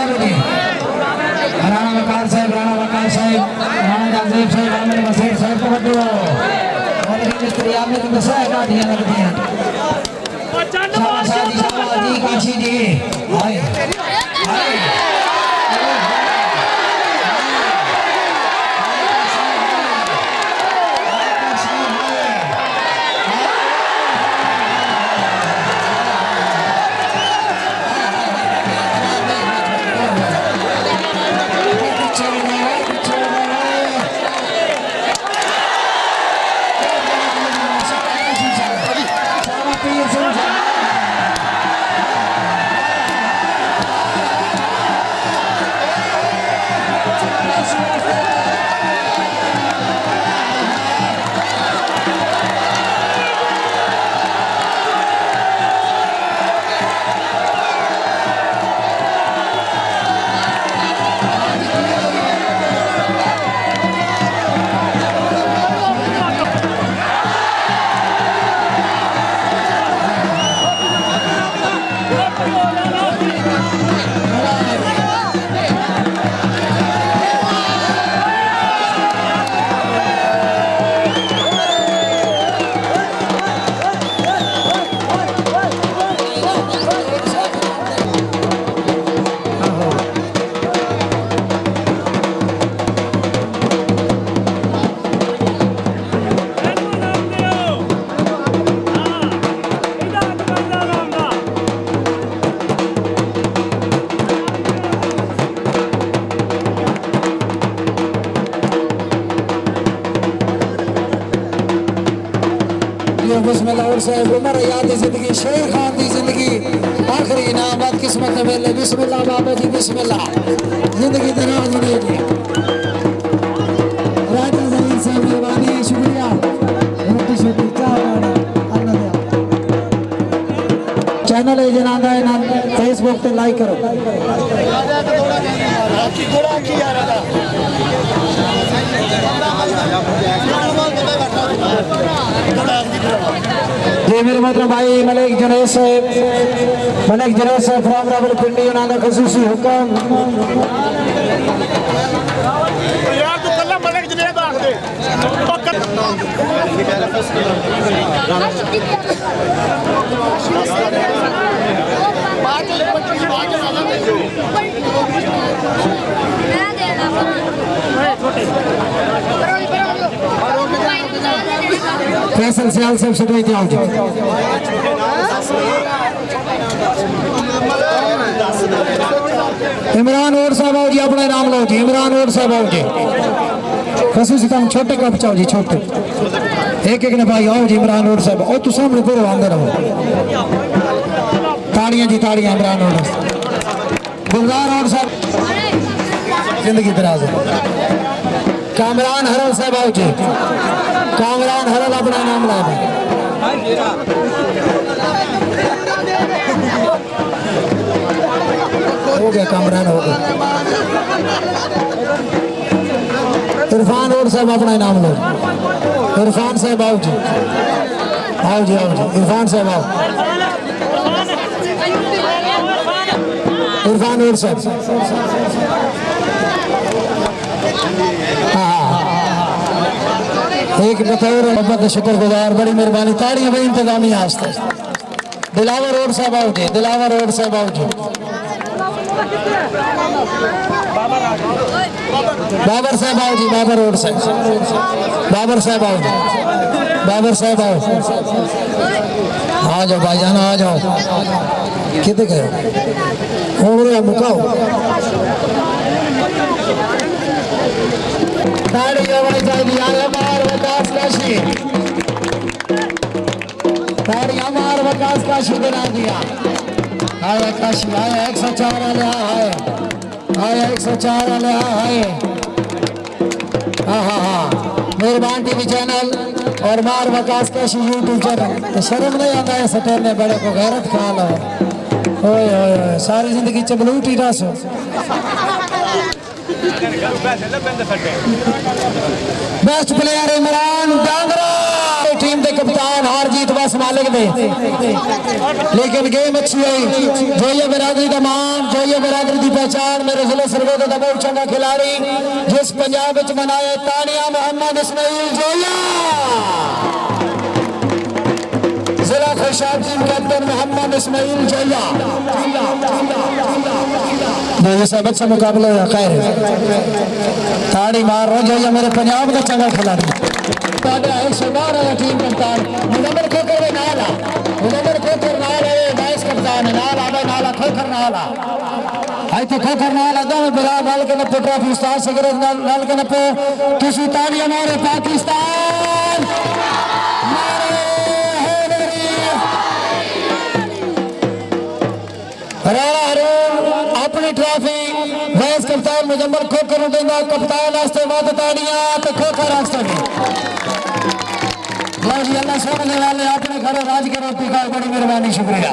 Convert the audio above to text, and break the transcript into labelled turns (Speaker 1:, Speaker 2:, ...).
Speaker 1: मुझे राणा वकार साहब राणा जाजेब साहब आमिर वसीर साहब को बदलो और मिस्त्री आपने तो दसा है काटियां लगती हैं शाबाजी काशी जी हाय हाय बिस्मिल्लाह और साहब उमर याद जिंदगी शेर खान की जिंदगी आखिरी इनाम किस्मत में मिले बिस्मिल्लाह बाबा जी बिस्मिल्लाह जिंदगी दराज मिलेगी राजा जमीन साहब मेहरबानी शुक्रिया रोटी छोटी चाय पानी अल्लाह चैनल है जनादा है ना फेसबुक पे लाइक करो जी मेरे मोहतरम भाई मलिक जुनैद साहब फ्रॉम रावलपिंडी उन्होंने खसूसी हुक्म यार तू कल्ला मलिक जुनैद आख दे फैसल सियाल साहब से दे दिया इमरान और साहब आओ जी अपना नाम लो जी इमरान और साहब आओ जी खसूसी तुम छोटे कप चाओ जी छोटे एक ने भाई आओ जी इमरान और साहब और तू सामने पूरे आंदे रहो ताड़ियां जी ताड़ियां इमरान और गुलजार और साहब जिंदगी दराज है कामरान हरल साहब आओ जी कामरान हरल अपना नाम ला दे हो गया कामरान हो गया इरफान और साहब अपना नाम लो इरफान साहब आओ जी इरफान साहब आओ इरफान और साहब एक बतौर मोहब्बत शुक्रगुजार बड़ी मेहरबानी ताड़ियां भाई इंतजामिया आस्ते दिलावर रोड साहब आओ जी दिलावर रोड साहब आओ जी बाबर साहब आओ जी बाबर रोड साहब बाबर साहब आओ जी बाबर साहब आओ आ जाओ भाईजान आ जाओ कितने गए उम्र मुकाओ ताड़ियां भाई चाहिए आला मार वकास काशी ताड़ियां मार वकास काशी बना दिया आया काशी आया 104 आया आया 104 आया आया हाँ मेहरबान टीवी चैनल और मार वकास काशी यूट्यूब चैनल तो शर्म नहीं आता है सटर ने बड़े को गैरत खा लो ओए ओए सारी जिंदगी चबलूट ही रस best player Imran Dangra team के कप्तान हार जीत बस मालिक ने, लेकिन गेम अच्छी हुई। जो ये बिरादरी का मान, जो ये बिरादरी की पहचान, मेरे जिले सरगोधे का बहुत चंगा खिलाड़ी जिस पंजाब में मनाए तानिया मोहम्मद इस्माइल जोया, जिला खुशाब टीम कैप्टन मोहम्मद इस्माइल जोया। सब अच्छा मुकाबला हुआ, खैर ताड़ी मार रहा जो मेरे पंजाब का चंगा खिलाड़ी टीम कप्तान मुजम्मल खोकर में नाला, मुजम्मल खोकर नाला वाइस कप्तान नाल आवे नाला खोकर नाला आई तो खोकर नाला दो बड़ा नाल के नपो ट्रॉफी उस्ताद सगरे नाल के नपो किसी ताड़ी हमारे पाकिस्तान मारे अपनी ट्रॉफी वाइस कप्तान मुजम्मल खोकर देना, कप्तान वास्ते मत ताड़ियां तो खोकर वास्ते अल्लाह सोने वाले अपने घरों राज के रोटी खाए, बड़ी मेहरबानी, शुक्रिया।